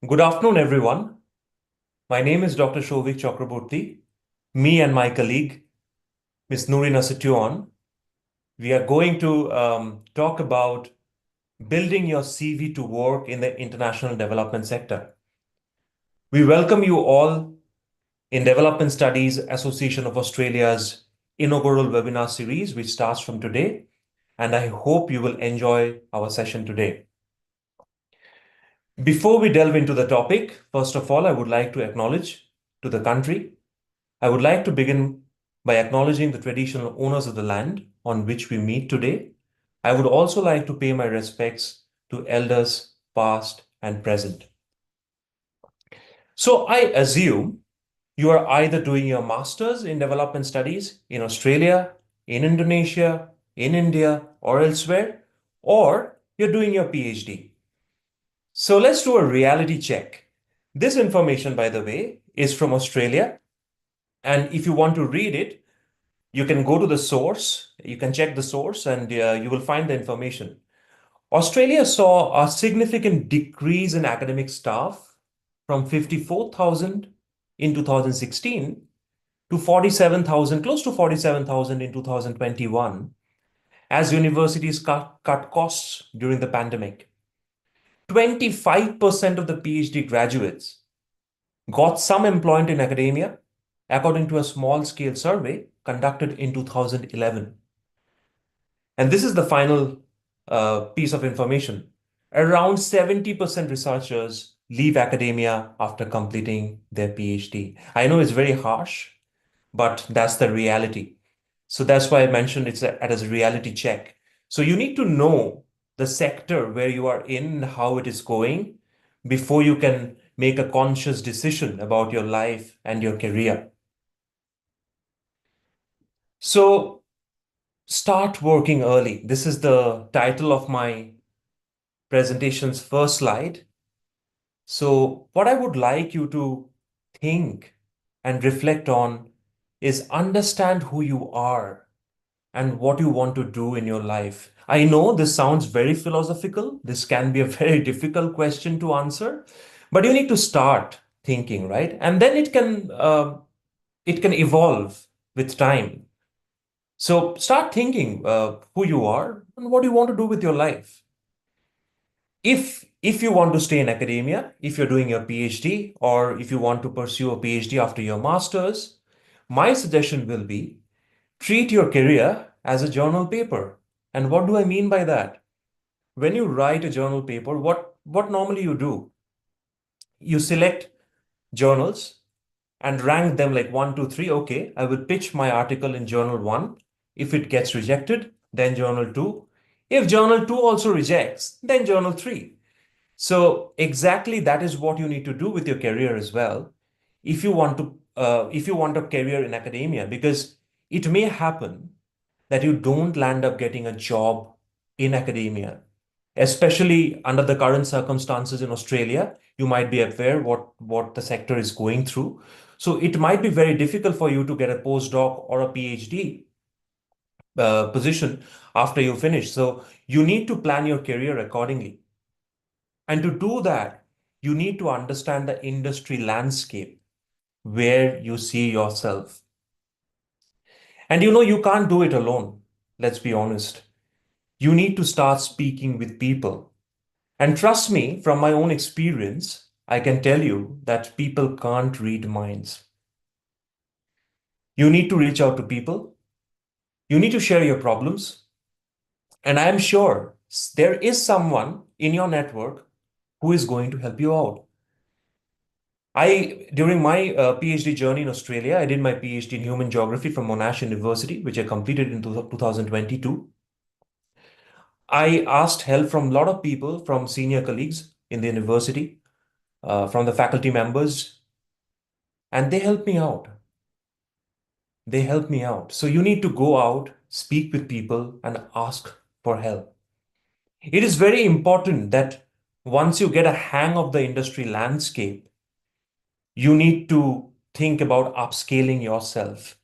Good afternoon, everyone. My name is Dr. Souvik Chakraborty. Me and my colleague, Ms. Yuri Nasution, we are going to talk about building your CV to work in the international development sector. We welcome you all in Development Studies Association of Australia's inaugural webinar series, which starts from today, and I hope you will enjoy our session today. Before we delve into the topic, first of all, I would like to acknowledge to the country. I would like to begin by acknowledging the traditional owners of the land on which we meet today. I would also like to pay my respects to elders past and present. So I assume you are either doing your master's in development studies in Australia, in Indonesia, in India, or elsewhere, or you're doing your PhD. So let's do a reality check. This information, by the way, is from Australia. And if you want to read it, you can go to the source, you can check the source, and you will find the information. Australia saw a significant decrease in academic staff from 54,000 in 2016 to 47,000, close to 47,000 in 2021, as universities cut costs during the pandemic. 25% of the PhD graduates got some employment in academia, according to a small-scale survey conducted in 2011. And this is the final piece of information. Around 70% researchers leave academia after completing their PhD. I know it's very harsh, but that's the reality. So that's why I mentioned it's as a reality check. So you need to know the sector where you are in, how it is going, before you can make a conscious decision about your life and your career. So start working early. This is the title of my presentation's first slide. So what I would like you to think and reflect on is understand who you are and what you want to do in your life. I know this sounds very philosophical. This can be a very difficult question to answer, but you need to start thinking, right? And then it can evolve with time. So start thinking who you are and what you want to do with your life. If you want to stay in academia, if you're doing your PhD, or if you want to pursue a PhD after your master's, my suggestion will be treat your career as a journal paper. And what do I mean by that? When you write a journal paper, what normally you do? You select journals and rank them like 1, 2, 3. Okay, I will pitch my article in journal 1. If it gets rejected, then journal 2. If journal 2 also rejects, then journal 3. So exactly that is what you need to do with your career as well. If you want a career in academia, because it may happen that you don't land up getting a job in academia, especially under the current circumstances in Australia. You might be aware what the sector is going through. So it might be very difficult for you to get a postdoc or a PhD position after you finish. So you need to plan your career accordingly. And to do that, you need to understand the industry landscape where you see yourself. And you can't do it alone. Let's be honest. You need to start speaking with people. And trust me, from my own experience, I can tell you that people can't read minds. You need to reach out to people. You need to share your problems. And I am sure there is someone in your network who is going to help you out. During my PhD journey in Australia, I did my PhD in human geography from Monash University, which I completed in 2022. I asked help from a lot of people, from senior colleagues in the university, from the faculty members, and they helped me out. They helped me out. So you need to go out, speak with people, and ask for help. It is very important that once you get a hang of the industry landscape, you need to think about upscaling yourself.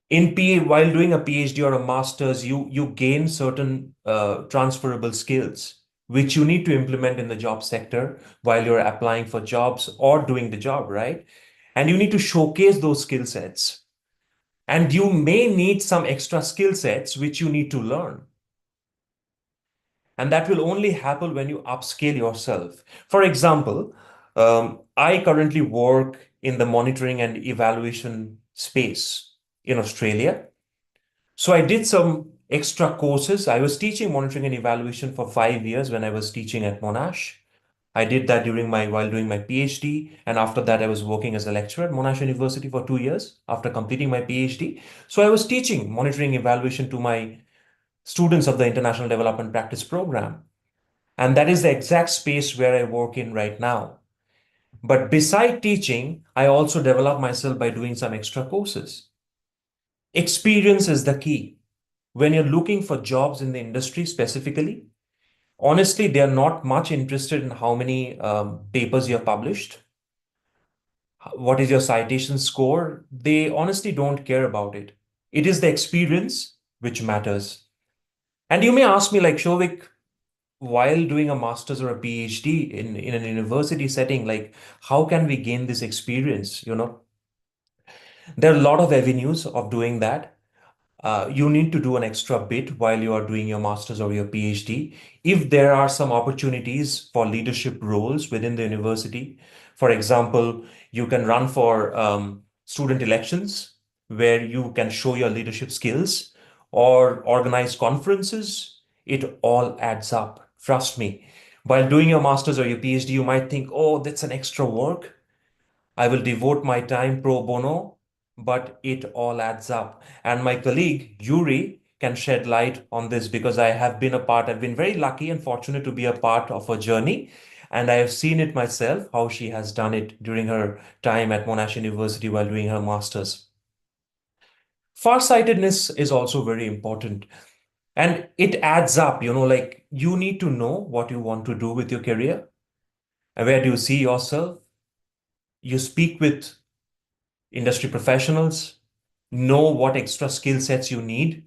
While doing a PhD or a master's, you gain certain transferable skills. which you need to implement in the job sector while you're applying for jobs or doing the job, right? And you need to showcase those skill sets. And you may need some extra skill sets which you need to learn. And that will only happen when you upscale yourself. For example, I currently work in the monitoring and evaluation space in Australia. So I did some extra courses. I was teaching monitoring and evaluation for 5 years when I was teaching at Monash. I did that while doing my PhD, and after that I was working as a lecturer at Monash University for 2 years after completing my PhD. So I was teaching monitoring evaluation to my students of the International Development Practice Program. And that is the exact space where I work in right now. But beside teaching, I also develop myself by doing some extra courses. Experience is the key. When you're looking for jobs in the industry specifically, honestly, they are not much interested in how many papers you have published. What is your citation score? They honestly don't care about it. It is the experience which matters. And you may ask me, like, Shovik, while doing a master's or a PhD in an university setting, like, how can we gain this experience? There are a lot of avenues of doing that. You need to do an extra bit while you are doing your master's or your PhD. If there are some opportunities for leadership roles within the university, for example, you can run for student elections where you can show your leadership skills or organize conferences. It all adds up. Trust me. While doing your master's or your PhD, you might think, oh, that's an extra work. I will devote my time pro bono, but it all adds up. And my colleague, Yuri, can shed light on this because I've been very lucky and fortunate to be a part of her journey. And I have seen it myself, how she has done it during her time at Monash University while doing her master's. Farsightedness is also very important. And it adds up, like you need to know what you want to do with your career. And where do you see yourself? You speak with industry professionals, know what extra skill sets you need,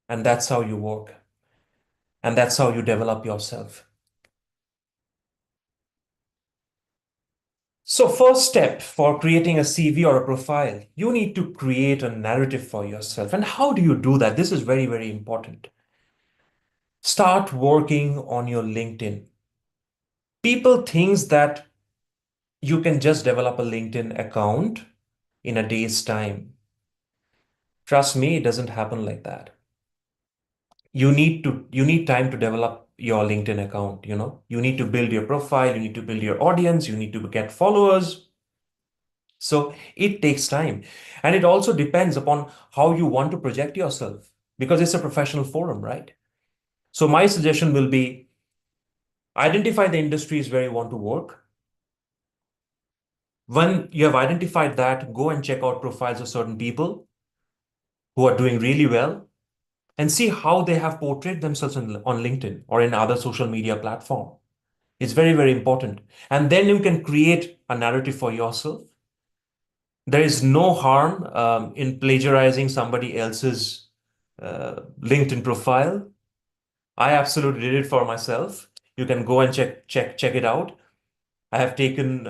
and that's how you work. And that's how you develop yourself. So, first step for creating a CV or a profile, you need to create a narrative for yourself. And how do you do that? This is very, very important. Start working on your LinkedIn. People think that you can just develop a LinkedIn account in a day's time. Trust me, it doesn't happen like that. You need time to develop your LinkedIn account, you need to build your profile, you need to build your audience, you need to get followers. So it takes time, and it also depends upon how you want to project yourself because it's a professional forum, right? So my suggestion will be identify the industries where you want to work. When you have identified that, go and check out profiles of certain people who are doing really well and see how they have portrayed themselves on LinkedIn or in other social media platform. It's very, very important. And then you can create a narrative for yourself. There is no harm in plagiarizing somebody else's LinkedIn profile. I absolutely did it for myself. You can go and check it out. I have taken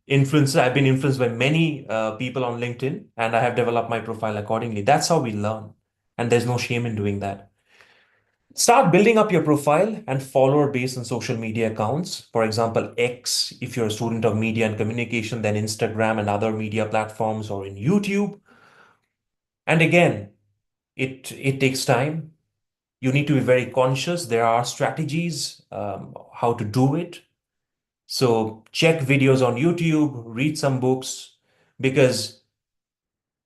influence. I've been influenced by many people on LinkedIn, and I have developed my profile accordingly. That's how we learn, and there's no shame in doing that. Start building up your profile and follower base on social media accounts. For example, X, if you're a student of media and communication, then Instagram and other media platforms, or in YouTube. And again, it takes time. You need to be very conscious. There are strategies how to do it. So check videos on YouTube, read some books, because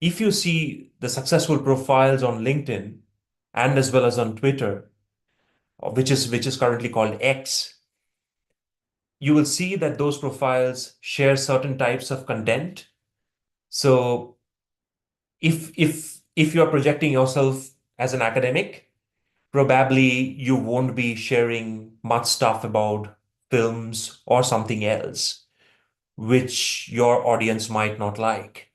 if you see the successful profiles on LinkedIn and as well as on Twitter, which is currently called X, you will see that those profiles share certain types of content. So if you're projecting yourself as an academic, probably you won't be sharing much stuff about films or something else, which your audience might not like.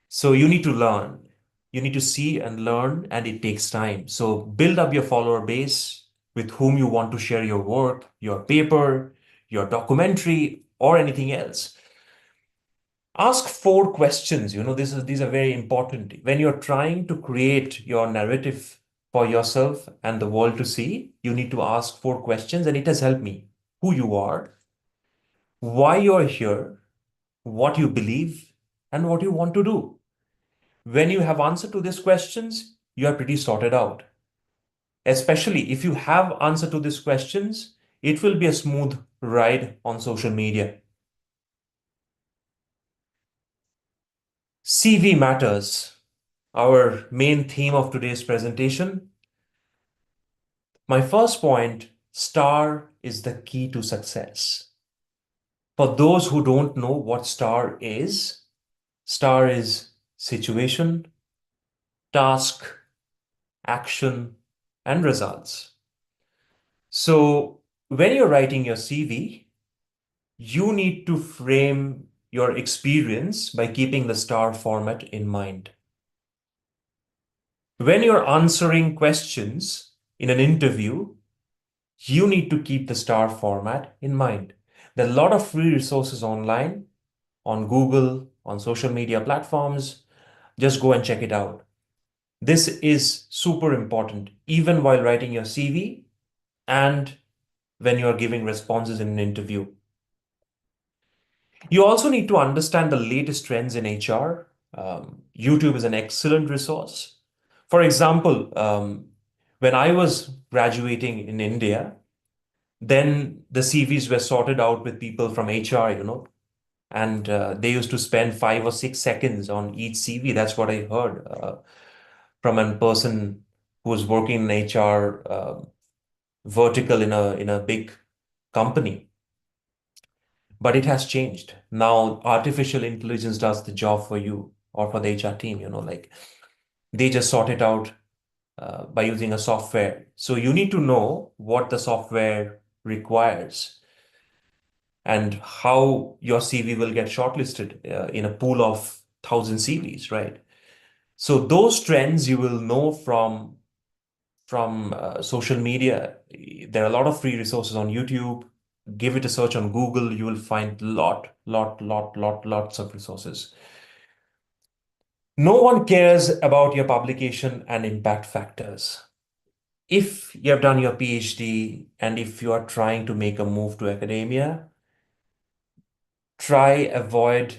So you need to learn. You need to see and learn, and it takes time. So build up your follower base, with whom you want to share your work, your paper, your documentary, or anything else. Ask 4 questions. These are very important. When you're trying to create your narrative for yourself and the world to see, you need to ask 4 questions, and it has helped me. Who you are, why you're here, what you believe, and what you want to do. When you have answer to these questions, you are pretty sorted out. Especially if you have answer to these questions, it will be a smooth ride on social media. CV matters. Our main theme of today's presentation. My first point, STAR is the key to success. For those who don't know what STAR is situation, task, action, and results. So when you're writing your CV, you need to frame your experience by keeping the STAR format in mind. When you're answering questions in an interview, you need to keep the STAR format in mind. There are a lot of free resources online, on Google, on social media platforms. Just go and check it out. This is super important, even while writing your CV and when you're giving responses in an interview. You also need to understand the latest trends in HR. YouTube is an excellent resource. For example, when I was graduating in India, then the CVs were sorted out with people from HR, and they used to spend 5 or 6 seconds on each CV. That's what I heard from a person who was working in HR vertical in a big company. But it has changed. Now artificial intelligence does the job for you or for the HR team, like they just sort it out by using a software. So you need to know what the software requires and how your CV will get shortlisted in a pool of 1,000 CVs, right? So those trends you will know from social media. There are a lot of free resources on YouTube. Give it a search on Google. You will find lots of resources. No one cares about your publication and impact factors. If you have done your PhD and if you are trying to make a move to academia, try avoid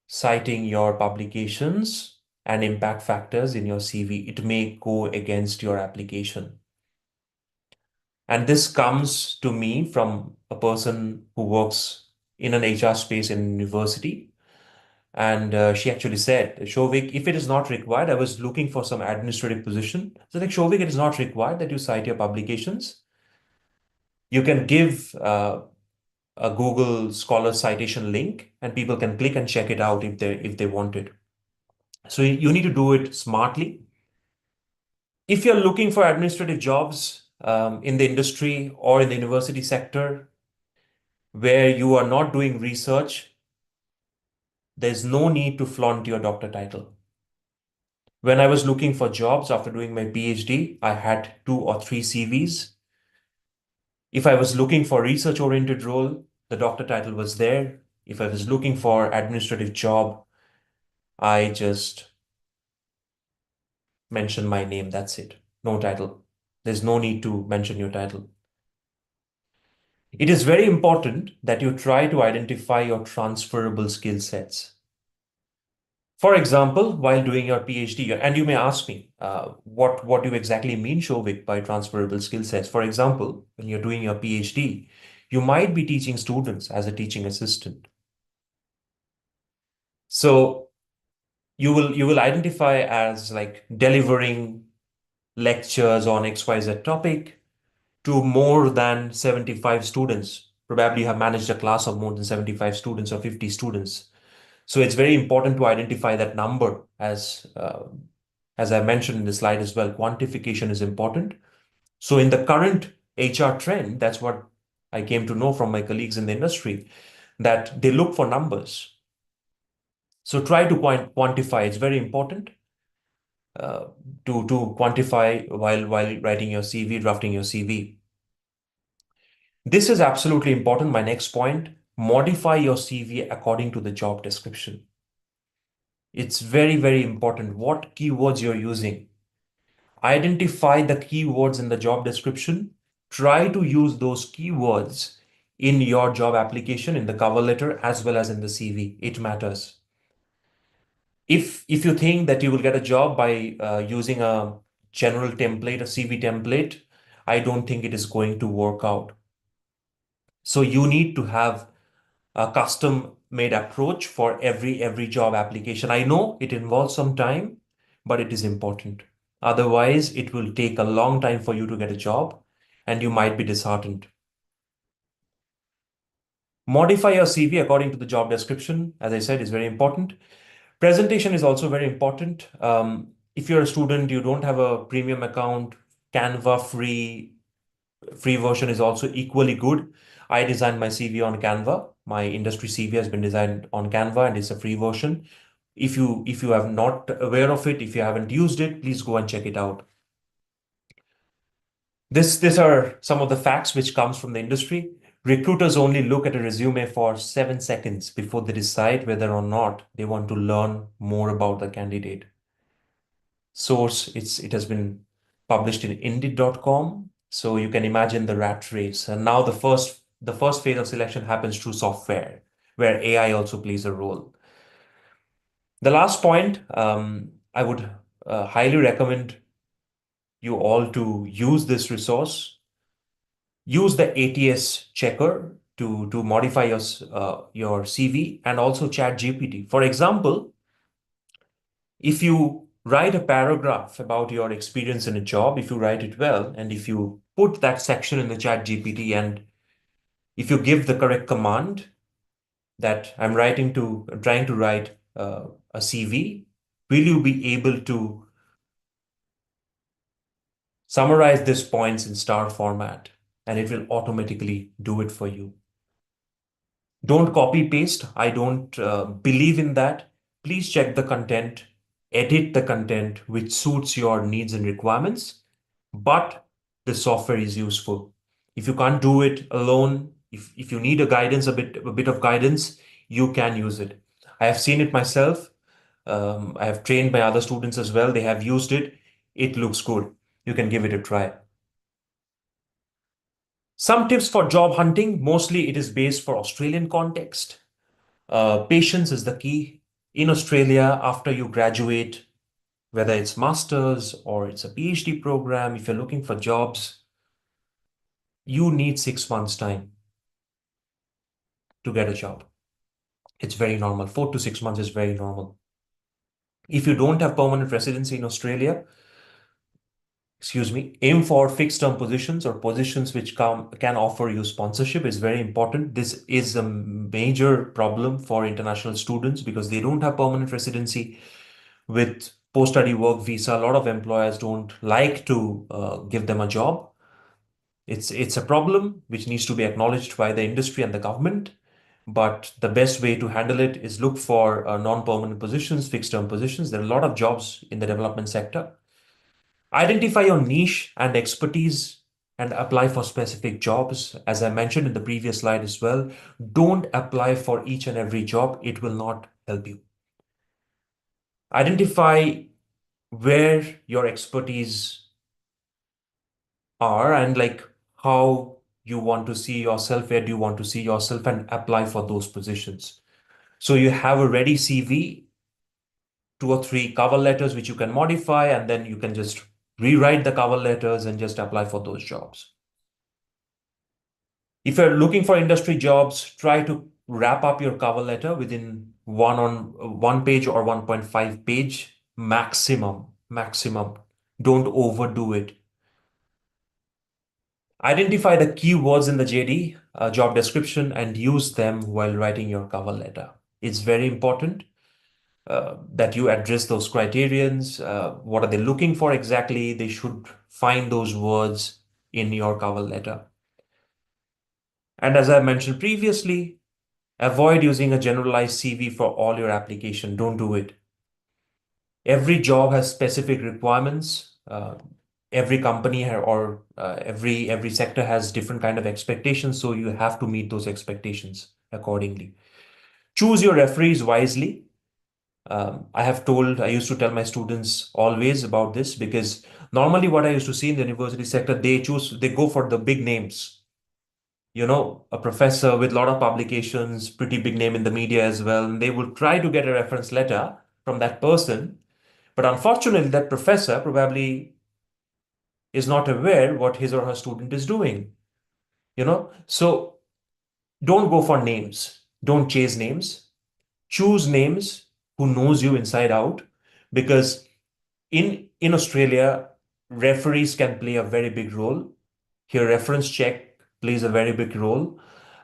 citing your publications and impact factors in your CV. It may go against your application. And this comes to me from a person who works in an HR space in university. And she actually said, Souvik, if it is not required, I was looking for some administrative position. So like, Souvik, it is not required that you cite your publications. You can give a Google Scholar citation link and people can click and check it out if they want it. So you need to do it smartly. If you're looking for administrative jobs in the industry or in the university sector where you are not doing research, there's no need to flaunt your doctor title. When I was looking for jobs after doing my PhD, I had 2 or 3 CVs. If I was looking for research-oriented role, the doctor title was there. If I was looking for administrative job, I just mentioned my name. That's it. No title. There's no need to mention your title. It is very important that you try to identify your transferable skill sets. For example, while doing your PhD, and you may ask me, what do you exactly mean, Souvik, by transferable skill sets? For example, when you're doing your PhD, you might be teaching students as a teaching assistant. So you will identify as like delivering lectures on XYZ topic to more than 75 students. Probably you have managed a class of more than 75 students or 50 students. So it's very important to identify that number as I mentioned in the slide as well. Quantification is important. So in the current HR trend, that's what I came to know from my colleagues in the industry, that they look for numbers. So try to quantify. It's very important to quantify while writing your CV, drafting your CV. This is absolutely important. My next point, modify your CV according to the job description. It's very, very important what keywords you're using. Identify the keywords in the job description. Try to use those keywords in your job application, in the cover letter, as well as in the CV. It matters. If you think that you will get a job by using a general template, a CV template, I don't think it is going to work out. So you need to have a custom made approach for every job application. I know it involves some time, but it is important. Otherwise, it will take a long time for you to get a job and you might be disheartened. Modify your CV according to the job description, as I said, is very important. Presentation is also very important. If you're a student, you don't have a premium account, Canva free version is also equally good. I designed my CV on Canva. My industry CV has been designed on Canva and it's a free version. If you have not aware of it, if you haven't used it, please go and check it out. These are some of the facts which comes from the industry. Recruiters only look at a resume for 7 seconds before they decide whether or not they want to learn more about the candidate. Source, it has been published in Indeed.com. So you can imagine the rat race. And now the first phase of selection happens through software, where AI also plays a role. The last point, I would highly recommend you all to use this resource. Use the ATS checker to modify your CV and also ChatGPT. For example, if you write a paragraph about your experience in a job, if you write it well, and if you put that section in the ChatGPT and if you give the correct command that I'm trying to write a CV, will you be able to summarize these points in star format? And it will automatically do it for you. Don't copy paste. I don't believe in that. Please check the content, edit the content which suits your needs and requirements, but the software is useful. If you can't do it alone, if you need a bit of guidance, you can use it. I have seen it myself. I have trained my other students as well. They have used it. It looks good. You can give it a try. Some tips for job hunting, mostly it is based for Australian context. Patience is the key. In Australia, after you graduate, whether it's master's or it's a PhD program, if you're looking for jobs, you need 6 months time to get a job. It's very normal. 4 to 6 months is very normal. If you don't have permanent residency in Australia, aim for fixed term positions or positions which can offer you sponsorship is very important. This is a major problem for international students because they don't have permanent residency. With post-study work visa, a lot of employers don't like to give them a job. It's a problem which needs to be acknowledged by the industry and the government. But the best way to handle it is look for non-permanent positions, fixed-term positions. There are a lot of jobs in the development sector. Identify your niche and expertise and apply for specific jobs. As I mentioned in the previous slide as well, don't apply for each and every job. It will not help you. Identify where your expertise are and like how you want to see yourself, where do you want to see yourself, and apply for those positions. So you have a ready CV, 2 or 3 cover letters which you can modify, and then you can just rewrite the cover letters and just apply for those jobs. If you're looking for industry jobs, try to wrap up your cover letter within one page or 1.5 page maximum. Don't overdo it. Identify the keywords in the JD, job description, and use them while writing your cover letter. It's very important that you address those criterions. What are they looking for exactly? They should find those words in your cover letter. And as I mentioned previously, avoid using a generalized CV for all your application. Don't do it. Every job has specific requirements. every company or every sector has different kind of expectations, so you have to meet those expectations accordingly. Choose your referees wisely. I used to tell my students always about this, because normally what I used to see in the university sector, they go for the big names. A professor with a lot of publications, pretty big name in the media as well, and they will try to get a reference letter from that person. But unfortunately, that professor probably is not aware what his or her student is doing. So don't go for names. Don't chase names. Choose names who knows you inside out, because in Australia, referees can play a very big role. Your reference check plays a very big role.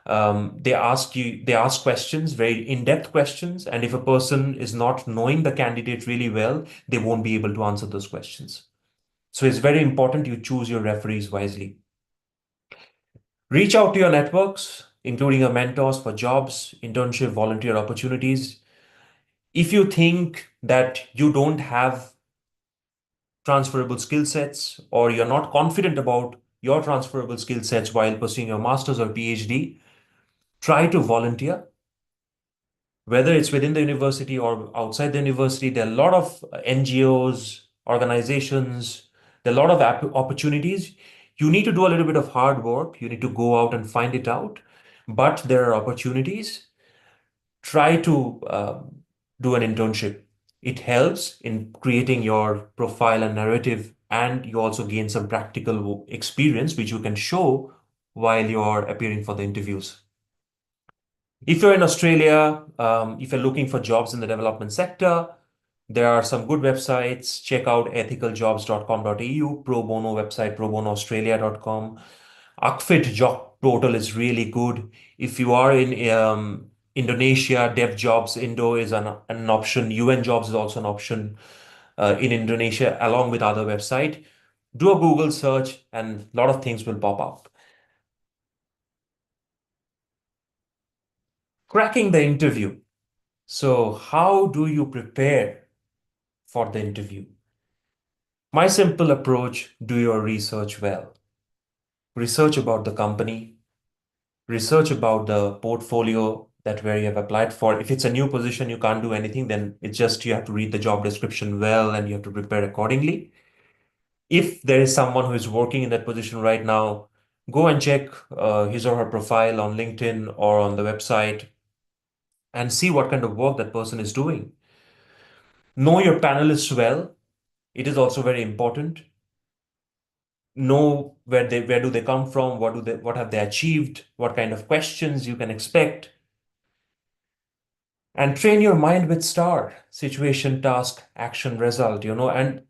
They ask questions, very in-depth questions, and if a person is not knowing the candidate really well, they won't be able to answer those questions. So it's very important you choose your referees wisely. Reach out to your networks, including your mentors, for jobs, internship, volunteer opportunities. If you think that you don't have transferable skill sets, or you're not confident about your transferable skill sets while pursuing your master's or PhD, try to volunteer. Whether it's within the university or outside the university, there are a lot of NGOs, organizations, there are a lot of opportunities. You need to do a little bit of hard work. You need to go out and find it out. But there are opportunities. Try to do an internship. It helps in creating your profile and narrative, and you also gain some practical experience which you can show while you're appearing for the interviews. If you're in Australia, if you're looking for jobs in the development sector, there are some good websites. Check out ethicaljobs.com.au, pro bono website, probonoaustralia.com. ACFIT job portal is really good. If you are in Indonesia, Dev Jobs Indo is an option. UN Jobs is also an option in Indonesia, along with other website. Do a Google search and a lot of things will pop up. Cracking the interview. So how do you prepare for the interview? My simple approach: do your research well. Research about the company, research about the portfolio that where you have applied for. If it's a new position, you can't do anything, then it's just you have to read the job description well and you have to prepare accordingly. If there is someone who is working in that position right now, go and check his or her profile on LinkedIn or on the website and see what kind of work that person is doing. Know your panelists well. It is also very important. Know where do they come from, what have they achieved, what kind of questions you can expect. And train your mind with STAR: situation, task, action, result, and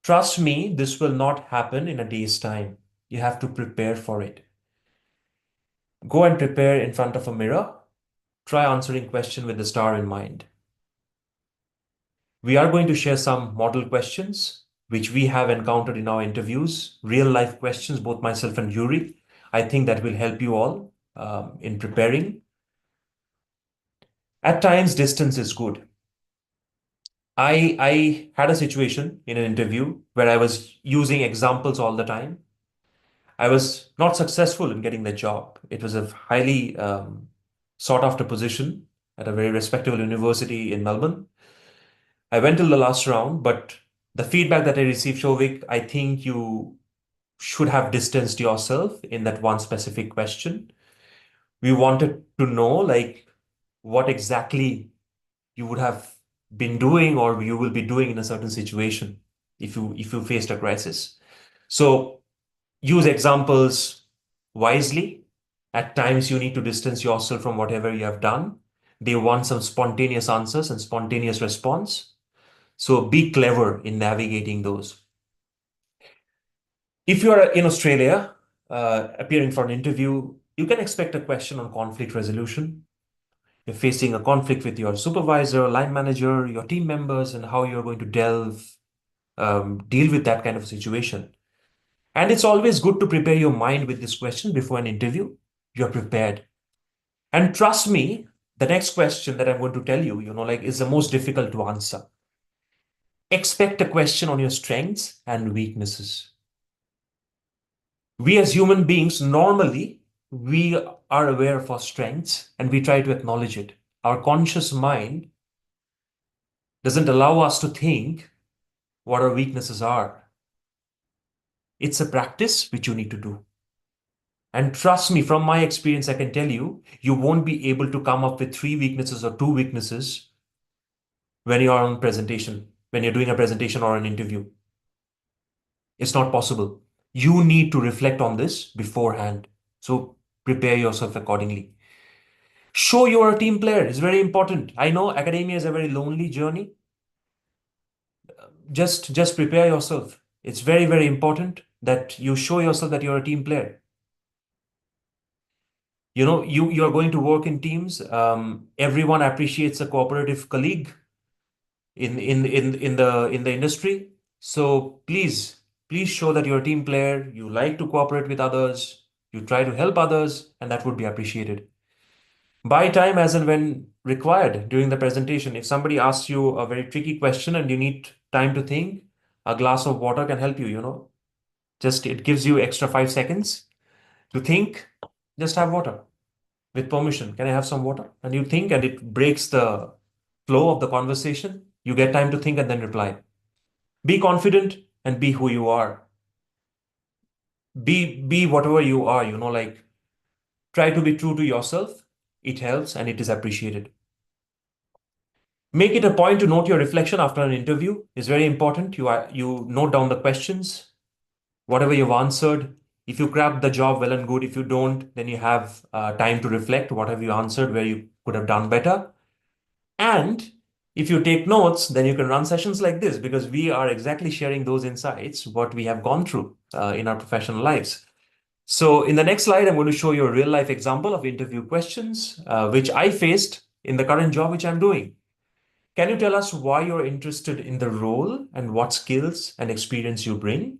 trust me, this will not happen in a day's time. You have to prepare for it. Go and prepare in front of a mirror. Try answering question with the STAR in mind. We are going to share some model questions which we have encountered in our interviews, real life questions, both myself and Yuri. I think that will help you all in preparing. At times, distance is good. I had a situation in an interview where I was using examples all the time. I was not successful in getting the job. It was a highly sought after position at a very respectable university in Melbourne. I went till the last round, but the feedback that I received, Souvik, I think you should have distanced yourself in that one specific question. We wanted to know, like, what exactly you would have been doing or you will be doing in a certain situation if you faced a crisis. So use examples wisely. At times you need to distance yourself from whatever you have done. They want some spontaneous answers and spontaneous response. So be clever in navigating those. If you are in Australia, appearing for an interview, you can expect a question on conflict resolution. You're facing a conflict with your supervisor, line manager, your team members, and how you're going to deal with that kind of situation. And it's always good to prepare your mind with this question before an interview. You're prepared. And trust me, the next question that I'm going to tell you, is the most difficult to answer. Expect a question on your strengths and weaknesses. We as human beings, normally, we are aware of our strengths and we try to acknowledge it. Our conscious mind doesn't allow us to think what our weaknesses are. It's a practice which you need to do. And trust me, from my experience, I can tell you, you won't be able to come up with 3 weaknesses or 2 weaknesses when you're on presentation, when you're doing a presentation or an interview. It's not possible. You need to reflect on this beforehand. So prepare yourself accordingly. Show you're a team player. It's very important. I know academia is a very lonely journey. Just prepare yourself. It's very, very important that you show yourself that you're a team player. You're going to work in teams. Everyone appreciates a cooperative colleague in the industry. So please show that you're a team player. You like to cooperate with others. You try to help others, and that would be appreciated. Buy time as and when required during the presentation. If somebody asks you a very tricky question and you need time to think, a glass of water can help you. Just it gives you extra 5 seconds to think. Just have water with permission. Can I have some water? And you think, and it breaks the flow of the conversation. You get time to think and then reply. Be confident and be who you are. Be whatever you are, like try to be true to yourself. It helps and it is appreciated. Make it a point to note your reflection after an interview. It's very important. You note down the questions, whatever you've answered. If you crack the job, well and good. If you don't, then you have time to reflect. What have you answered, where you could have done better? And if you take notes, then you can run sessions like this because we are exactly sharing those insights, what we have gone through in our professional lives. So in the next slide, I'm going to show you a real life example of interview questions, which I faced in the current job which I'm doing. Can you tell us why you're interested in the role and what skills and experience you bring?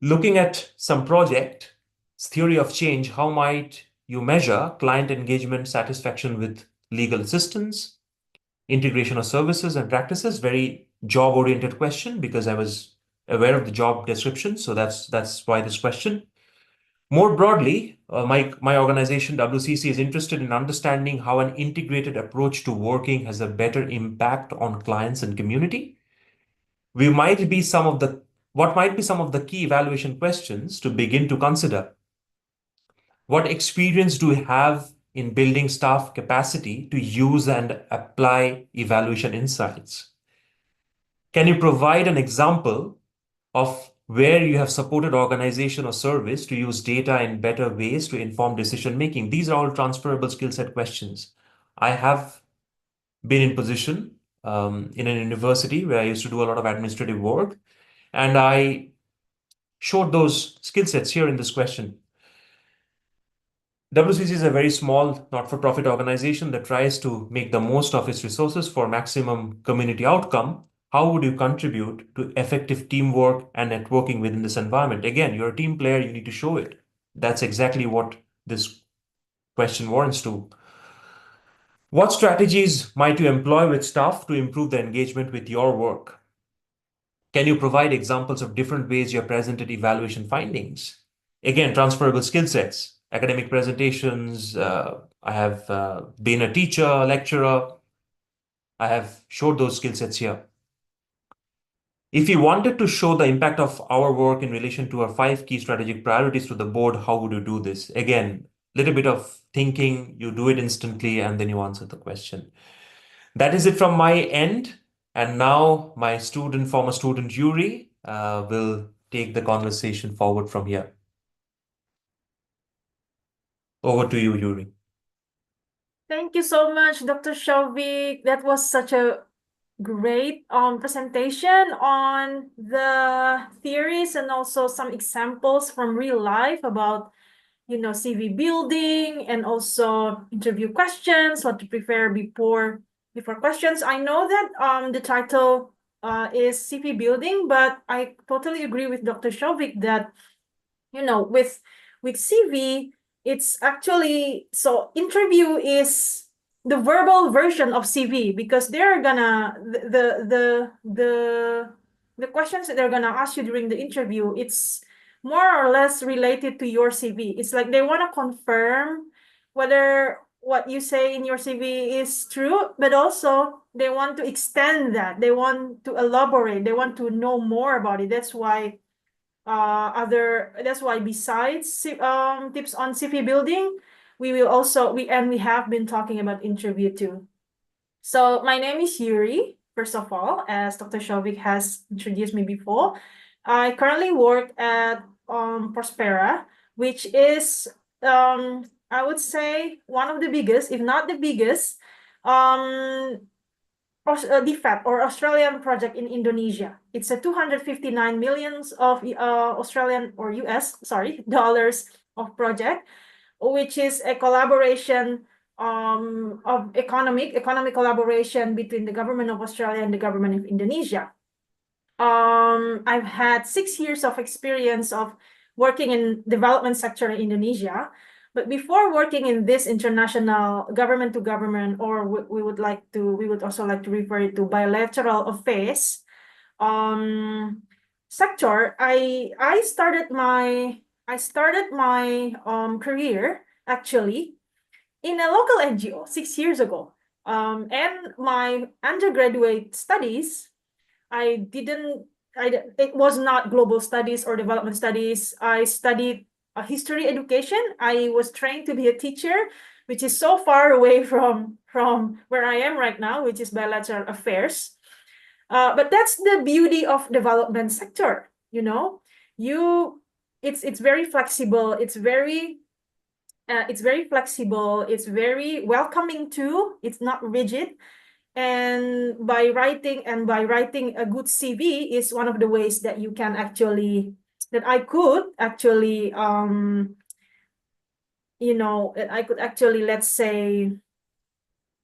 Looking at some project, theory of change, how might you measure client engagement satisfaction with legal assistance, integration of services and practices? Very job-oriented question because I was aware of the job description. So that's why this question. More broadly, my organization, WCC, is interested in understanding how an integrated approach to working has a better impact on clients and community. What might be some of the key evaluation questions to begin to consider? What experience do you have in building staff capacity to use and apply evaluation insights? Can you provide an example of where you have supported organization or service to use data in better ways to inform decision making? These are all transferable skill set questions. I have been in position in an university where I used to do a lot of administrative work, and I showed those skill sets here in this question. WCC is a very small not-for-profit organization that tries to make the most of its resources for maximum community outcome. How would you contribute to effective teamwork and networking within this environment? Again, you're a team player, you need to show it. That's exactly what this question warrants to. What strategies might you employ with staff to improve the engagement with your work? Can you provide examples of different ways you have presented evaluation findings? Again, transferable skill sets, academic presentations. I have been a teacher, lecturer. I have showed those skill sets here. If you wanted to show the impact of our work in relation to our 5 key strategic priorities to the board, how would you do this? Again, little bit of thinking, you do it instantly, and then you answer the question. That is it from my end. And now my former student Yuri, will take the conversation forward from here. Over to you, Yuri. Thank you so much, Dr. Souvik. That was such a great presentation on the theories and also some examples from real life about CV building and also interview questions, what to prepare before questions. I know that the title is CV building, but I totally agree with Dr. Souvik that with CV, it's actually so interview is the verbal version of CV because they're gonna the questions that they're gonna ask you during the interview, it's more or less related to your CV. It's like they want to confirm whether what you say in your CV is true, but also they want to extend that. They want to elaborate. They want to know more about it. That's why besides tips on CV building, we have been talking about interview too. So my name is Yuri, first of all, as Dr. Souvik has introduced me before. I currently work at Prospera, which is, I would say, one of the biggest, if not the biggest, DFAT or Australian project in Indonesia. It's a 259 millions of Australian or US, dollars of project, which is a collaboration of economic collaboration between the government of Australia and the government of Indonesia. I've had 6 years of experience of working in development sector in Indonesia. But before working in this international government to government, or we would also like to refer it to bilateral affairs sector, I started my career actually in a local NGO 6 years ago. And my undergraduate studies, it was not global studies or development studies. I studied history education. I was trained to be a teacher, which is so far away from where I am right now, which is bilateral affairs. But that's the beauty of development sector, you know. It's very flexible. It's very flexible. It's very welcoming too. It's not rigid. And by writing a good CV is one of the ways that you can actually, that I could actually, let's say,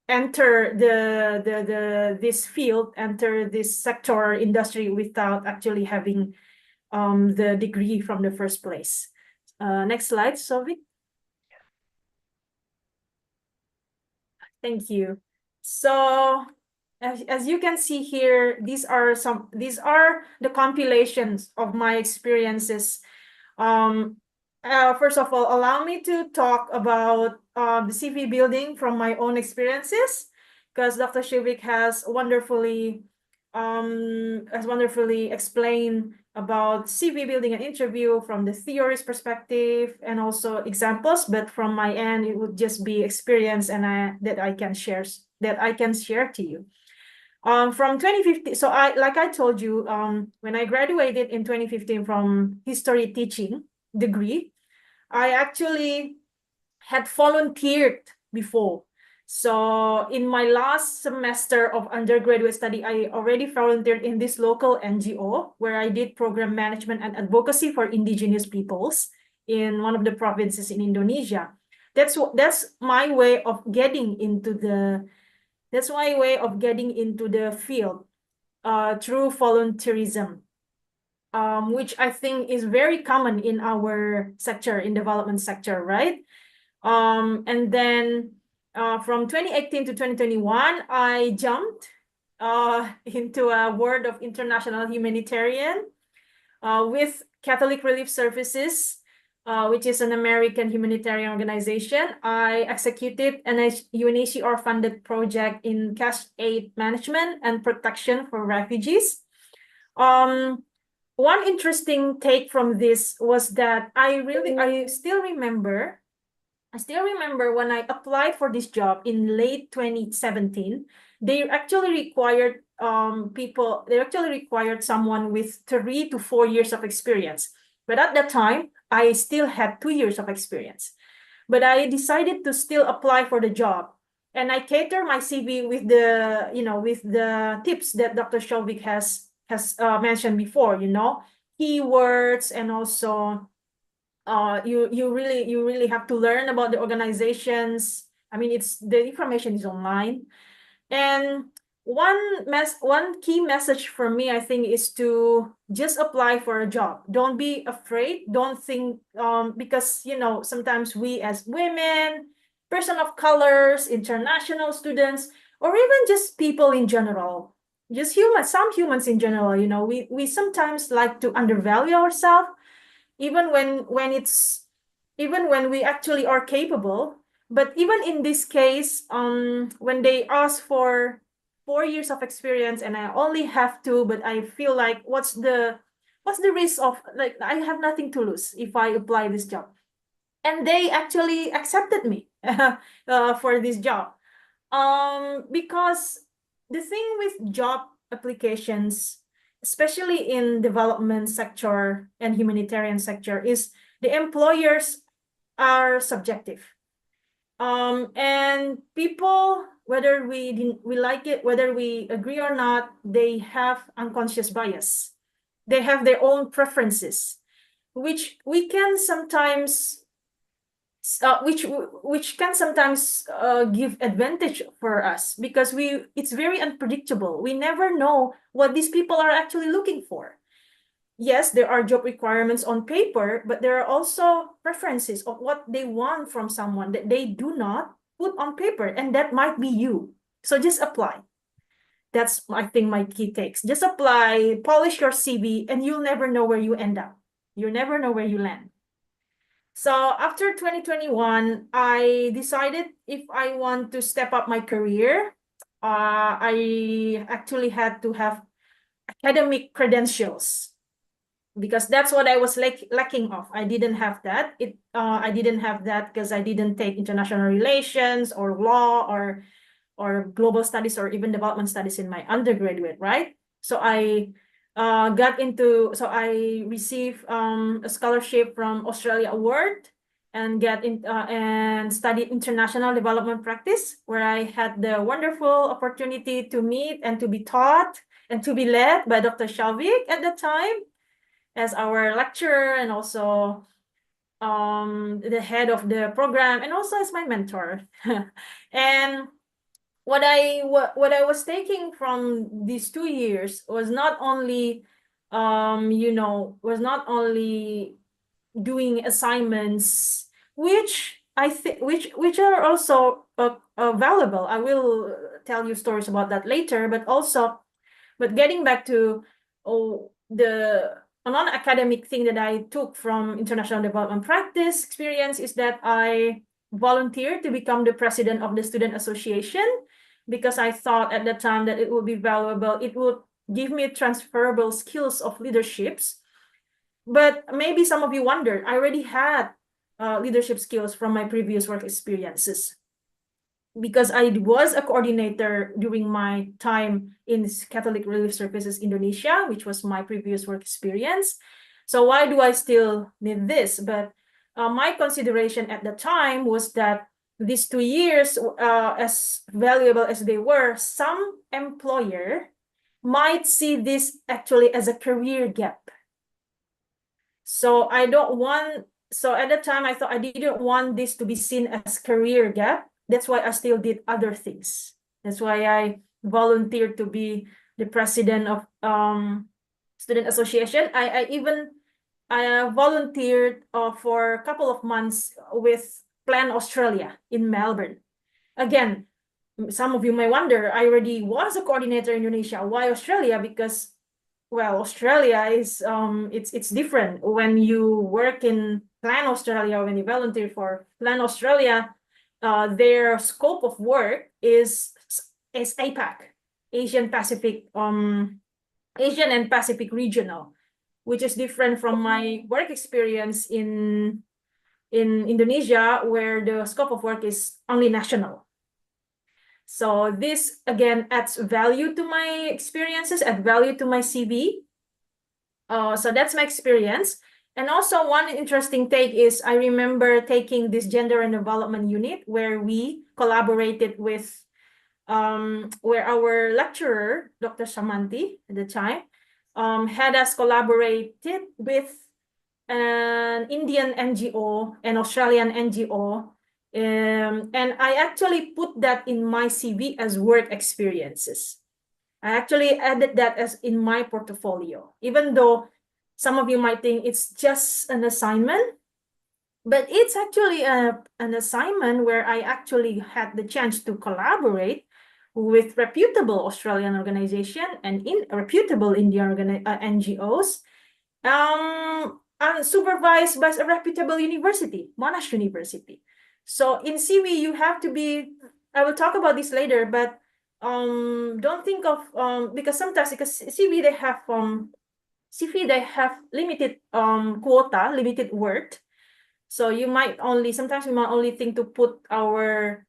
enter this field, enter this sector industry without actually having the degree from the first place. Next slide, Souvik. Thank you. So as you can see here, these are the compilations of my experiences. First of all, allow me to talk about the CV building from my own experiences, because Dr. Souvik has wonderfully explained about CV building and interview from the theories perspective and also examples. But from my end, it would just be experience and that I can share to you. From 2015, so like I told you, when I graduated in 2015 from history teaching degree, I actually had volunteered before. So in my last semester of undergraduate study, I already volunteered in this local NGO where I did program management and advocacy for indigenous peoples in one of the provinces in Indonesia. That's my way of getting into the field through volunteerism, which I think is very common in our sector, in development sector, right? And then from 2018 to 2021, I jumped into a world of international humanitarian with Catholic Relief Services, which is an American humanitarian organization. I executed an UNHCR funded project in cash aid management and protection for refugees. One interesting take from this was that I still remember when I applied for this job in late 2017, they actually required someone with 3 to 4 years of experience. But at that time, I still had 2 years of experience. But I decided to still apply for the job. And I cater my CV with the tips that Dr. Souvik has mentioned before, keywords, and also you really have to learn about the organizations. I mean, the information is online. And one key message for me, I think, is to just apply for a job. Don't be afraid. Don't think because sometimes we as women, person of colors, international students, or even just people in general, some humans in general, we sometimes like to undervalue ourselves. even when we actually are capable. But even in this case, when they ask for 4 years of experience and I only have 2, but I feel like what's the risk of, like, I have nothing to lose if I apply this job. And they actually accepted me for this job. Because the thing with job applications, especially in development sector and humanitarian sector, is the employers are subjective. And people, whether we like it, whether we agree or not, they have unconscious bias. They have their own preferences, which we can sometimes which can sometimes give advantage for us, because it's very unpredictable. We never know what these people are actually looking for. Yes, there are job requirements on paper, but there are also preferences of what they want from someone that they do not put on paper, and that might be you. So just apply. That's, I think, my key takes. Just apply, polish your CV, and you'll never know where you end up. You'll never know where you land. So after 2021, I decided if I want to step up my career, I actually had to have academic credentials, because that's what I was lacking of. I didn't have that. I didn't have that because I didn't take international relations or law or global studies or even development studies in my undergraduate, right? So I received a scholarship from Australia Award and and studied international development practice, where I had the wonderful opportunity to meet and to be taught and to be led by Dr. Souvik at the time as our lecturer, and also the head of the program, and also as my mentor. And what I was taking from these 2 years was not only doing assignments, which I think which are also valuable. I will tell you stories about that later, but getting back to the non-academic thing that I took from international development practice experience is that I volunteered to become the president of the student association, because I thought at the time that it would be valuable. It would give me transferable skills of leaderships. But maybe some of you wondered, I already had leadership skills from my previous work experiences, because I was a coordinator during my time in Catholic Relief Services Indonesia, which was my previous work experience. So why do I still need this? But my consideration at the time was that these 2 years, as valuable as they were, some employer might see this actually as a career gap. So at the time I thought I didn't want this to be seen as career gap. That's why I still did other things. That's why I volunteered to be the president of student association. I volunteered for a couple of months with Plan Australia in Melbourne. Again, some of you may wonder, I already was a coordinator in Indonesia. Why Australia? Because, well, Australia is it's different. When you work in Plan Australia, when you volunteer for Plan Australia, their scope of work is APAC, Asian and Pacific regional, which is different from my work experience in Indonesia, where the scope of work is only national. So this again adds value to my experiences, add value to my CV. So that's my experience. And also one interesting take is I remember taking this gender and development unit where we collaborated with where our lecturer, Dr. Samanti at the time, had us collaborated with an Indian NGO, an Australian NGO, and I actually put that in my CV as work experiences. I actually added that as in my portfolio, even though some of you might think it's just an assignment, but it's actually an assignment where I actually had the chance to collaborate with reputable Australian organization and reputable Indian NGOs. supervised by a reputable university, Monash University. So in CV, you have to be, I will talk about this later, but don't think of, because sometimes, because CV, they have limited quota, limited word. So sometimes we might only think to put our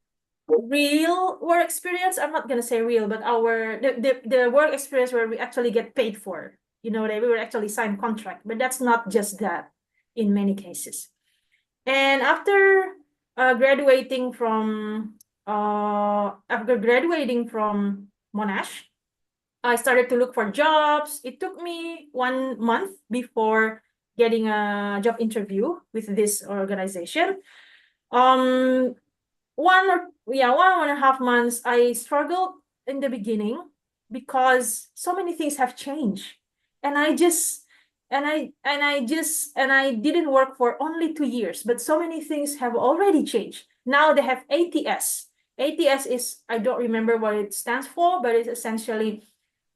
real work experience. I'm not gonna say real, but the work experience where we actually get paid for. That we were actually signed contract, but that's not just that in many cases. And after graduating from Monash, I started to look for jobs. It took me 1 month before getting a job interview with this organization. 1.5 months, I struggled in the beginning because so many things have changed. And I didn't work for only 2 years, but so many things have already changed. Now they have ATS. ATS is, I don't remember what it stands for, but it's essentially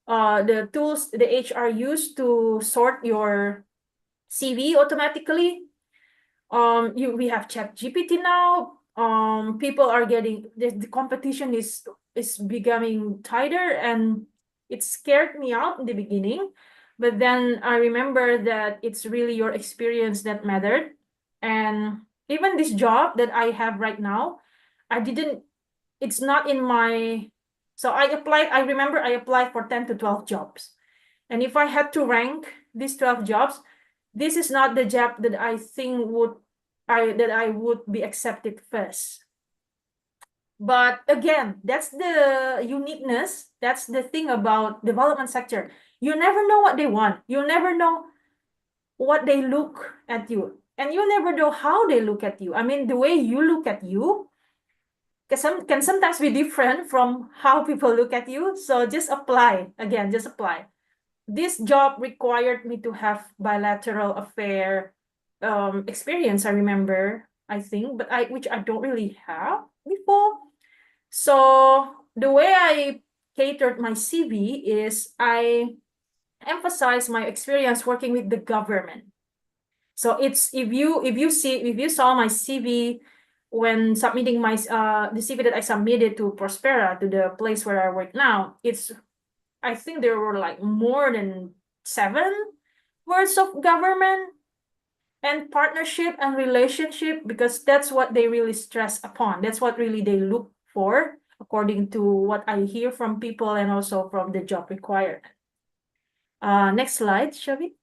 the tools the HR use to sort your CV automatically. We have ChatGPT now. People are getting the competition is becoming tighter, and it scared me out in the beginning. But then I remember that it's really your experience that mattered. And even this job that I have right now, it's not in my, so I remember I applied for 10 to 12 jobs. And if I had to rank these 12 jobs, this is not the job that I think that I would be accepted first. But again, that's the uniqueness. That's the thing about development sector. You never know what they want. You never know what they look at you. And you never know how they look at you. I mean, the way you look at you can sometimes be different from how people look at you. So just apply. Again, just apply. This job required me to have bilateral affair experience, I remember, I think, but which I don't really have before. So the way I catered my CV is I emphasize my experience working with the government. So it's if you saw my CV when submitting the CV that I submitted to Prospera, to the place where I work now, I think there were like more than 7 words of government and partnership and relationship, because that's what they really stress upon. That's what really they look for, according to what I hear from people and also from the job requirement. Next slide, Shavi.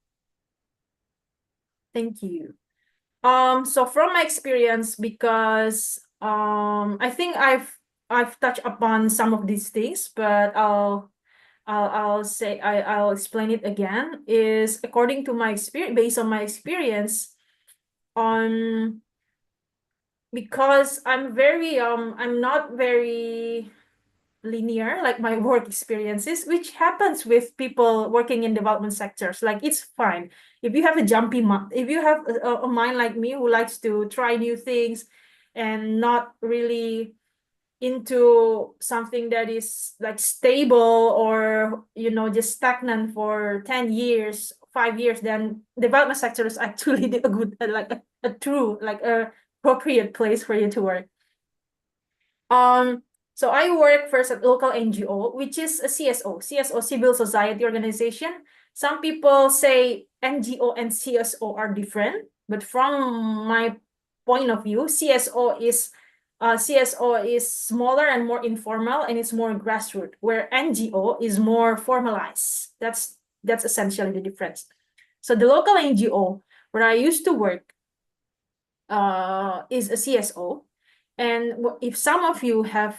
Thank you. So from my experience, because I think I've touched upon some of these things, but I'll explain it again. Is according to my experience, based on my experience, because I'm not very linear like my work experiences, which happens with people working in development sectors. Like, it's fine if you have if you have a mind like me who likes to try new things and not really into something that is like stable or just stagnant for 10 years, 5 years, then development sector is actually a good a true appropriate place for you to work. So I work first at local NGO, which is a CSO, civil society organization. Some people say NGO and CSO are different, but from my point of view, CSO is smaller and more informal, and it's more grassroots, where NGO is more formalized. That's essentially the difference. So the local NGO where I used to work is a CSO. And if some of you have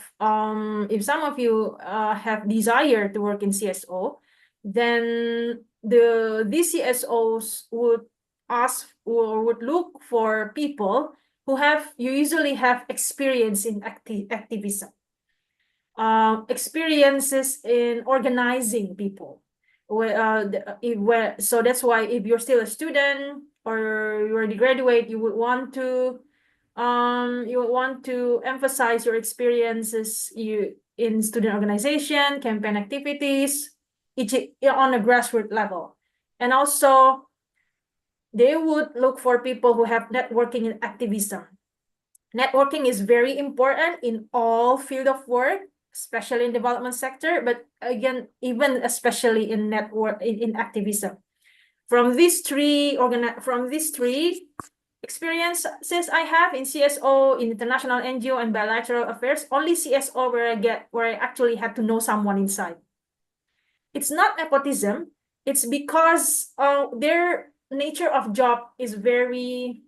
desire to work in CSO, then these CSOs would ask or would look for people who usually have experience in activism, experiences in organizing people. So that's why if you're still a student or you already graduate, you would want to emphasize your experiences in student organization, campaign activities, on a grassroots level. And also, they would look for people who have networking and activism. Networking is very important in all field of work, especially in development sector, but again, even especially in in activism. From these three experiences I have in CSO, in international NGO, and bilateral affairs, only CSO where I actually had to know someone inside. It's not nepotism. It's because their nature of job is very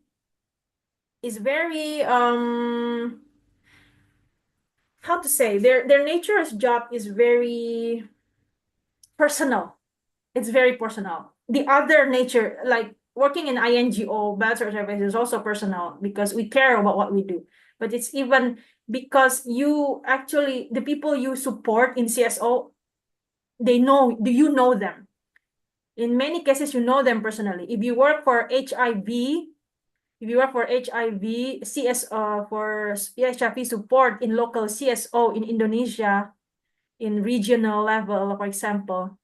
how to say, their nature of job is very personal. It's very personal. The other nature, like working in INGO, bachelor service, is also personal because we care about what we do. But it's even because the people you support in CSO, you know them. In many cases, you know them personally. If you work for HIV, CSO, for HIV support in local CSO in Indonesia, in regional level, for example,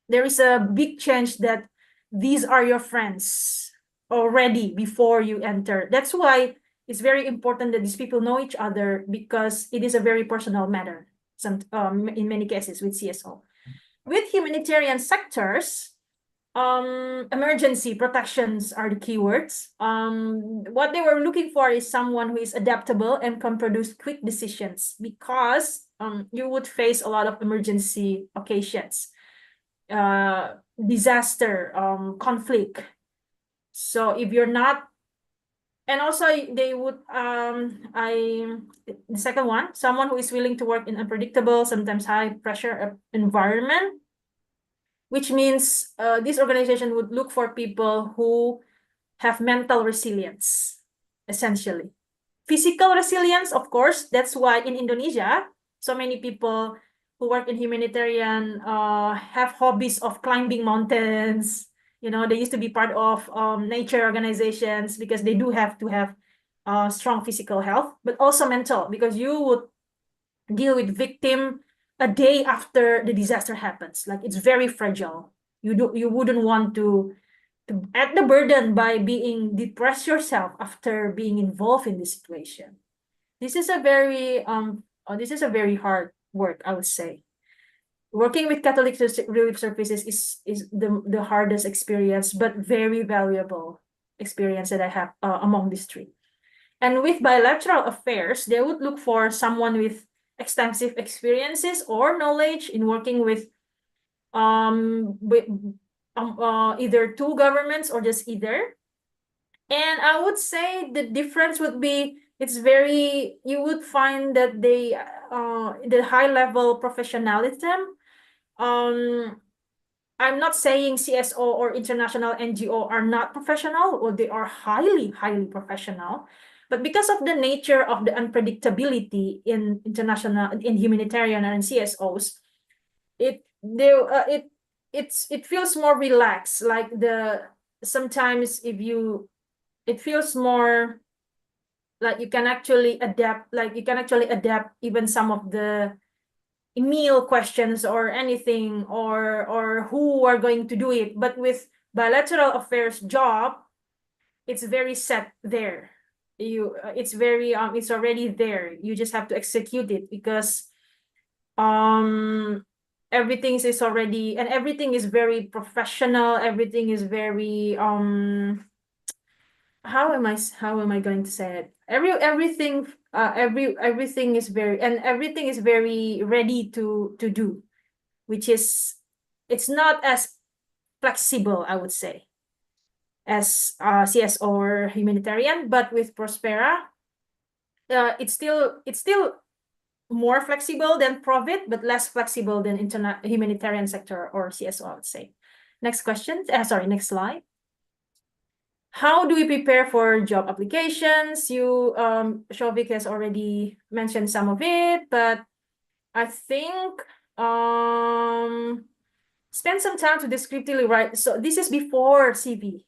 there is a big change that these are your friends already before you enter. That's why it's very important that these people know each other, because it is a very personal matter. In many cases with CSO. With humanitarian sectors, emergency protections are the keywords. What they were looking for is someone who is adaptable and can produce quick decisions, because you would face a lot of emergency occasions, disaster, conflict. So if you're not, and also they would, the second one, someone who is willing to work in unpredictable, sometimes high pressure environment, which means this organization would look for people who have mental resilience, essentially. Physical resilience, of course, that's why in Indonesia, so many people who work in humanitarian have hobbies of climbing mountains. They used to be part of nature organizations, because they do have to have strong physical health, but also mental, because you would deal with victim a day after the disaster happens. Like, it's very fragile. You wouldn't want to add the burden by being depressed yourself after being involved in this situation. This is a very hard work, I would say. Working with Catholic Relief Services is the hardest experience, but very valuable experience that I have among these three. And with bilateral affairs, they would look for someone with extensive experiences or knowledge in working with either two governments or just either. And I would say the difference would be, you would find that the high level professionalism. I'm not saying CSO or international NGO are not professional, or they are highly, highly professional. But because of the nature of the unpredictability in humanitarian and CSOs, it feels more relaxed. Like sometimes it feels more like you can actually adapt. Like you can actually adapt even some of the meal questions or anything, or who are going to do it. But with bilateral affairs job, it's very set there. It's already there. You just have to execute it, because everything is already, and everything is very professional. Everything is very how am I going to say it? Everything is very ready to do, which is, it's not as flexible, I would say, as CS or humanitarian. But with Prospera, it's still more flexible than Provit, but less flexible than humanitarian sector or CSO, I would say. Next question. Next slide. How do we prepare for job applications? Souvik has already mentioned some of it, but I think spend some time to descriptively write. So this is before CV.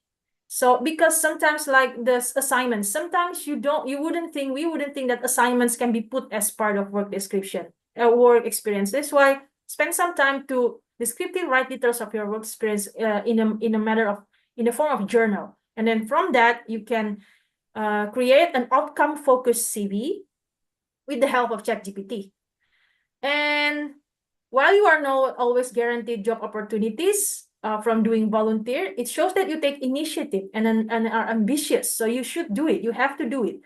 So because sometimes, like the assignments, sometimes we wouldn't think that assignments can be put as part of work description, work experience. That's why spend some time to descriptively write details of your work experience in a matter of in the form of journal. And then from that, you can create an outcome-focused CV with the help of ChatGPT. And while you are not always guaranteed job opportunities from doing volunteer, it shows that you take initiative and are ambitious. So you should do it. You have to do it.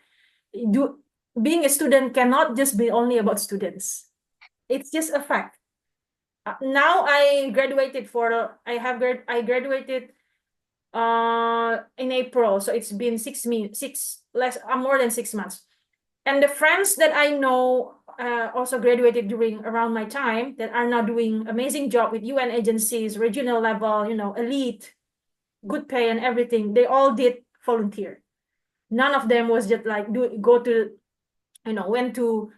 Being a student cannot just be only about students. It's just a fact. Now I graduated I graduated in April, so it's been more than 6 months. And the friends that I know also graduated around my time that are now doing amazing job with UN agencies, regional level, elite, good pay and everything. They all did volunteer. None of them was just like went to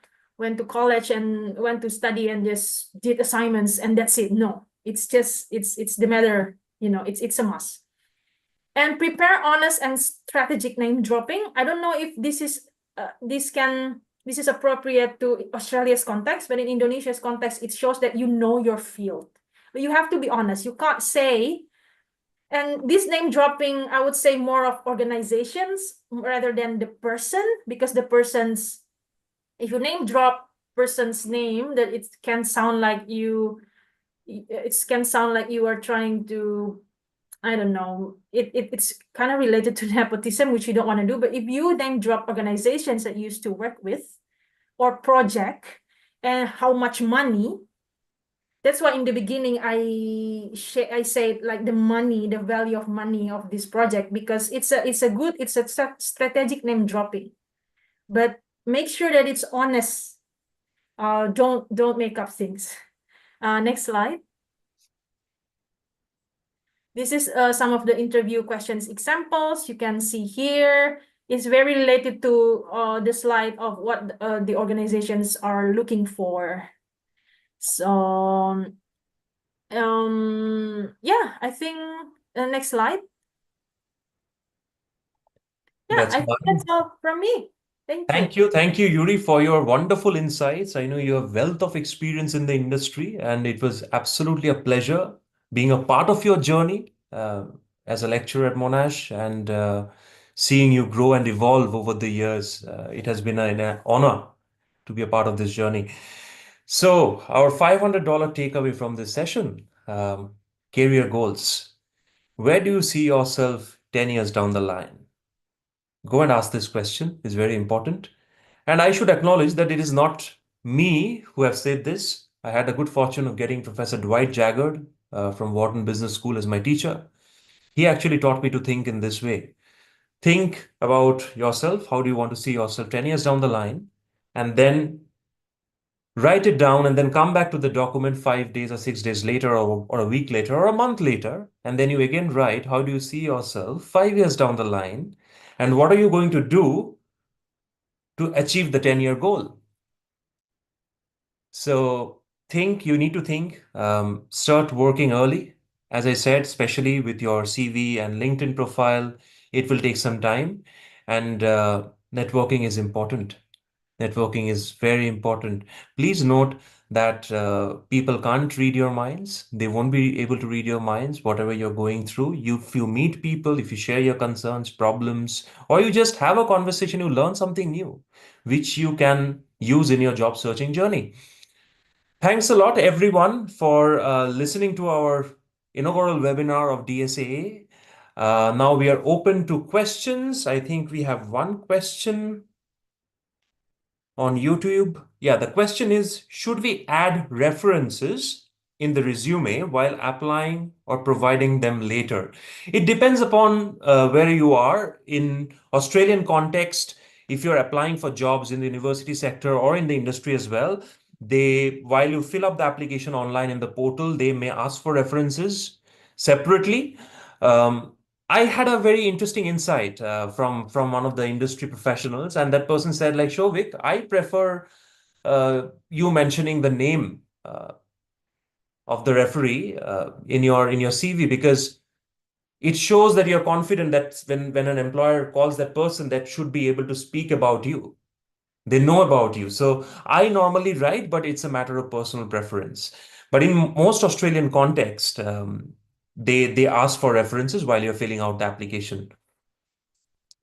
college and went to study and just did assignments and that's it. No, it's the matter, it's a must. And prepare honest and strategic name dropping. I don't know if this is appropriate to Australia's context, but in Indonesia's context, it shows that you know your field. But you have to be honest. You can't say, and this name dropping, I would say more of organizations rather than the person, because if you name drop person's name, that it can sound like you are trying to, I don't know, it's kind of related to nepotism, which you don't want to do. But if you name drop organizations that you used to work with or project and how much money, that's why in the beginning I said like the value of money of this project, because it's a strategic name dropping, but make sure that it's honest. Don't make up things. Next slide. This is some of the interview questions examples you can see here. It's very related to the slide of what the organizations are looking for. So, yeah, I think next slide. Yeah, That's I think fine. that's all from me. Thank you. Thank you, Yuri, for your wonderful insights. I know you have wealth of experience in the industry, and it was absolutely a pleasure being a part of your journey as a lecturer at Monash and seeing you grow and evolve over the years. It has been an honor to be a part of this journey. So, our $500 takeaway from this session, career goals. Where do you see yourself 10 years down the line? Go and ask this question. It's very important. And I should acknowledge that it is not me who have said this. I had a good fortune of getting Professor Dwight Jaggard from Wharton Business School as my teacher. He actually taught me to think in this way. Think about yourself. How do you want to see yourself 10 years down the line? And then write it down and then come back to the document 5 days or 6 days later or a week later or a month later. And then you again write, how do you see yourself 5 years down the line? And what are you going to do to achieve the 10-year goal? So you need to think, start working early. As I said, especially with your CV and LinkedIn profile, it will take some time. And networking is important. Networking is very important. Please note that people can't read your minds. They won't be able to read your minds, whatever you're going through. If you meet people, if you share your concerns, problems, or you just have a conversation, you learn something new, which you can use in your job searching journey. Thanks a lot, everyone, for listening to our inaugural webinar of DSAA. Now we are open to questions. I think we have one question on YouTube. Yeah, the question is, should we add references in the resume while applying or providing them later? It depends upon where you are. In Australian context, if you're applying for jobs in the university sector or in the industry as well, while you fill up the application online in the portal, they may ask for references separately. I had a very interesting insight from one of the industry professionals, and that person said, like, Souvik, I prefer you mentioning the name of the referee in your CV, because it shows that you're confident that when an employer calls that person, that should be able to speak about you. They know about you. So I normally write, but it's a matter of personal preference. But in most Australian context, they ask for references while you're filling out the application.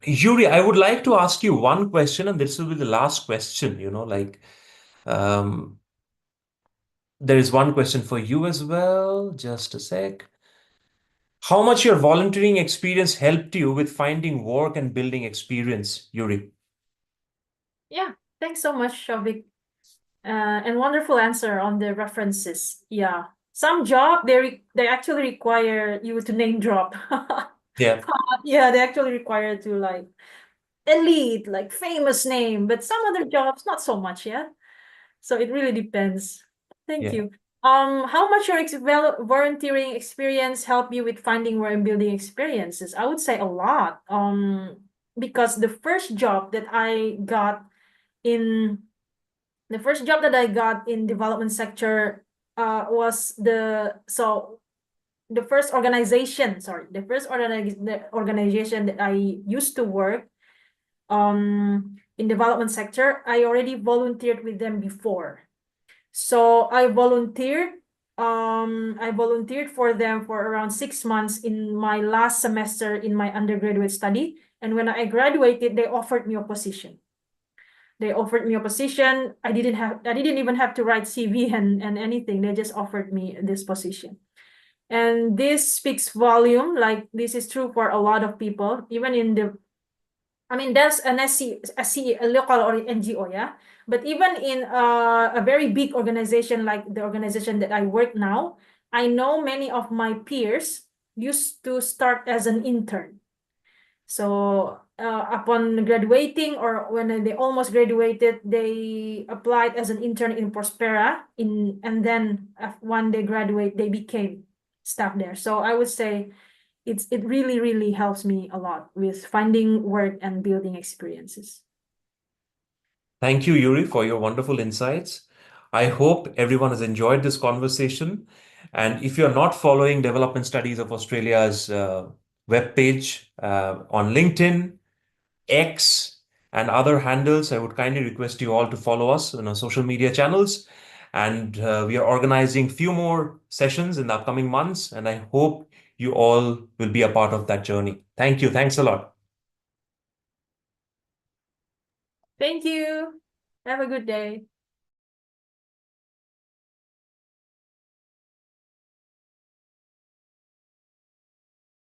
Yuri, I would like to ask you one question, and this will be the last question. Um, there is one question for you as well. Just a sec. How much your volunteering experience helped you with finding work and building experience, Yuri? Yeah, thanks so much, Shavik. And wonderful answer on the references. Yeah, some job they actually require you to name drop. Yeah, Yeah, they actually require to like elite, like famous name, but some other jobs not so much. Yeah, so it really depends. Thank yeah. you. How much your volunteering experience help you with finding work and building experiences? I would say a lot. Because in the first job that I got in development sector was the first organization, sorry, the organization that I used to work in development sector. I already volunteered with them before. So I volunteered for them for around 6 months in my last semester in my undergraduate study. And when I graduated, they offered me a position. I didn't even have to write CV and anything. They just offered me this position. And this speaks volume. Like this is true for a lot of people, even in the, I mean, that's an a local or NGO, yeah. But even in a very big organization like the organization that I work now, I know many of my peers used to start as an intern. So upon graduating or when they almost graduated, they applied as an intern in Prospera and then when they graduate, they became staff there. So I would say it really, really helps me a lot with finding work and building experiences. Thank you, Yuri, for your wonderful insights. I hope everyone has enjoyed this conversation. And if you're not following Development Studies of Australia's webpage on LinkedIn, X, and other handles, I would kindly request you all to follow us on our social media channels. And we are organizing few more sessions in the upcoming months, and I hope you all will be a part of that journey. Thank you. Thanks a lot. Thank you. Have a good day.